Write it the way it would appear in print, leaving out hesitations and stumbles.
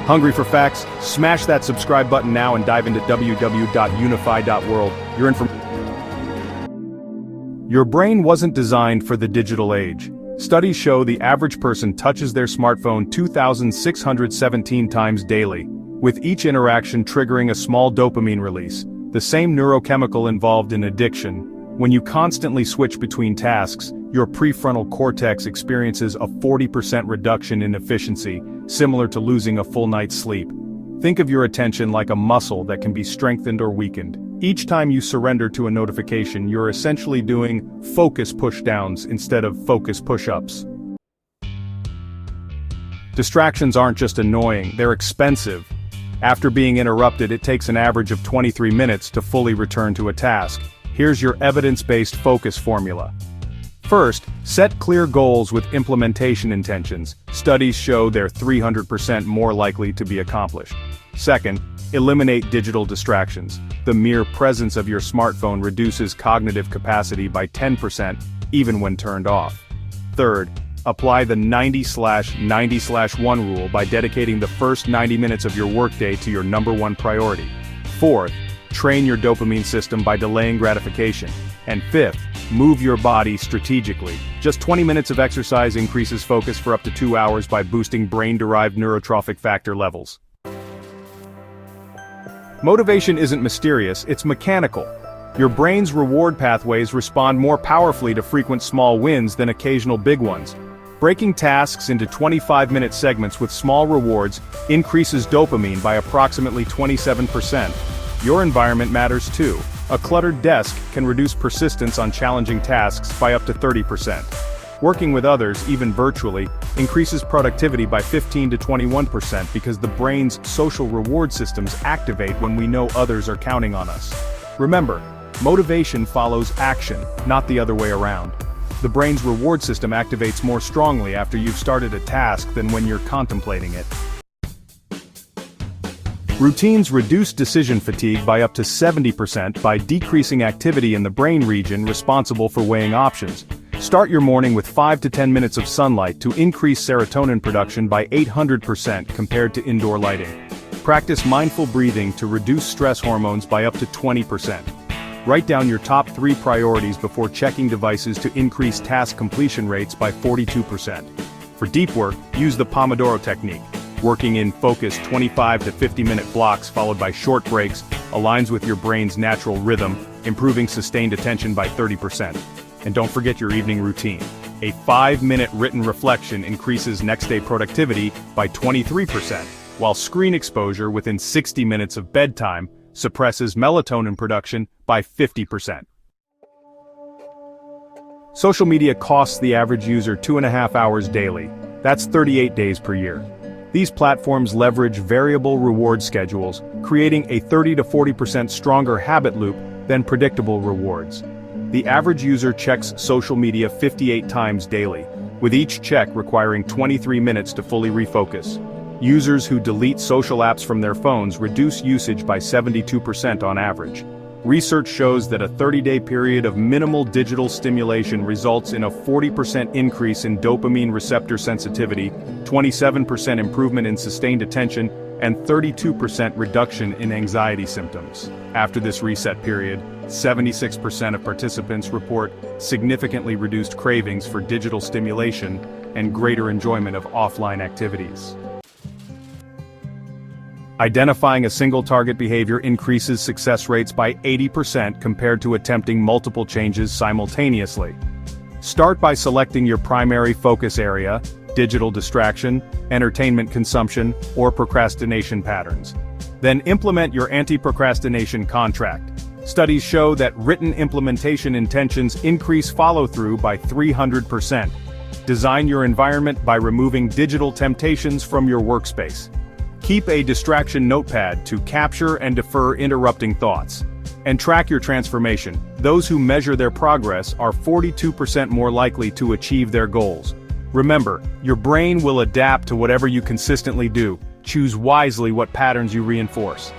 Hungry for facts? Smash that subscribe button now and dive into www.unify.world. Your brain wasn't designed for the digital age. Studies show the average person touches their smartphone 2,617 times daily, with each interaction triggering a small dopamine release, the same neurochemical involved in addiction. When you constantly switch between tasks, your prefrontal cortex experiences a 40% reduction in efficiency, similar to losing a full night's sleep. Think of your attention like a muscle that can be strengthened or weakened. Each time you surrender to a notification, you're essentially doing focus pushdowns instead of focus push-ups. Distractions aren't just annoying, they're expensive. After being interrupted, it takes an average of 23 minutes to fully return to a task. Here's your evidence-based focus formula. First, set clear goals with implementation intentions. Studies show they're 300% more likely to be accomplished. Second, eliminate digital distractions. The mere presence of your smartphone reduces cognitive capacity by 10%, even when turned off. Third, apply the 90/90/1 rule by dedicating the first 90 minutes of your workday to your #1 priority. Fourth, train your dopamine system by delaying gratification. And fifth, move your body strategically. Just 20 minutes of exercise increases focus for up to 2 hours by boosting brain-derived neurotrophic factor levels. Motivation isn't mysterious, it's mechanical. Your brain's reward pathways respond more powerfully to frequent small wins than occasional big ones. Breaking tasks into 25-minute segments with small rewards increases dopamine by approximately 27%. Your environment matters too. A cluttered desk can reduce persistence on challenging tasks by up to 30%. Working with others, even virtually, increases productivity by 15 to 21% because the brain's social reward systems activate when we know others are counting on us. Remember, motivation follows action, not the other way around. The brain's reward system activates more strongly after you've started a task than when you're contemplating it. Routines reduce decision fatigue by up to 70% by decreasing activity in the brain region responsible for weighing options. Start your morning with 5 to 10 minutes of sunlight to increase serotonin production by 800% compared to indoor lighting. Practice mindful breathing to reduce stress hormones by up to 20%. Write down your top 3 priorities before checking devices to increase task completion rates by 42%. For deep work, use the Pomodoro technique. Working in focused 25 to 50-minute blocks followed by short breaks aligns with your brain's natural rhythm, improving sustained attention by 30%. And don't forget your evening routine. A 5-minute written reflection increases next-day productivity by 23%, while screen exposure within 60 minutes of bedtime suppresses melatonin production by 50%. Social media costs the average user 2.5 hours daily. That's 38 days per year. These platforms leverage variable reward schedules, creating a 30 to 40% stronger habit loop than predictable rewards. The average user checks social media 58 times daily, with each check requiring 23 minutes to fully refocus. Users who delete social apps from their phones reduce usage by 72% on average. Research shows that a 30-day period of minimal digital stimulation results in a 40% increase in dopamine receptor sensitivity, 27% improvement in sustained attention, and 32% reduction in anxiety symptoms. After this reset period, 76% of participants report significantly reduced cravings for digital stimulation and greater enjoyment of offline activities. Identifying a single target behavior increases success rates by 80% compared to attempting multiple changes simultaneously. Start by selecting your primary focus area, digital distraction, entertainment consumption, or procrastination patterns. Then implement your anti-procrastination contract. Studies show that written implementation intentions increase follow-through by 300%. Design your environment by removing digital temptations from your workspace. Keep a distraction notepad to capture and defer interrupting thoughts. And track your transformation. Those who measure their progress are 42% more likely to achieve their goals. Remember, your brain will adapt to whatever you consistently do. Choose wisely what patterns you reinforce.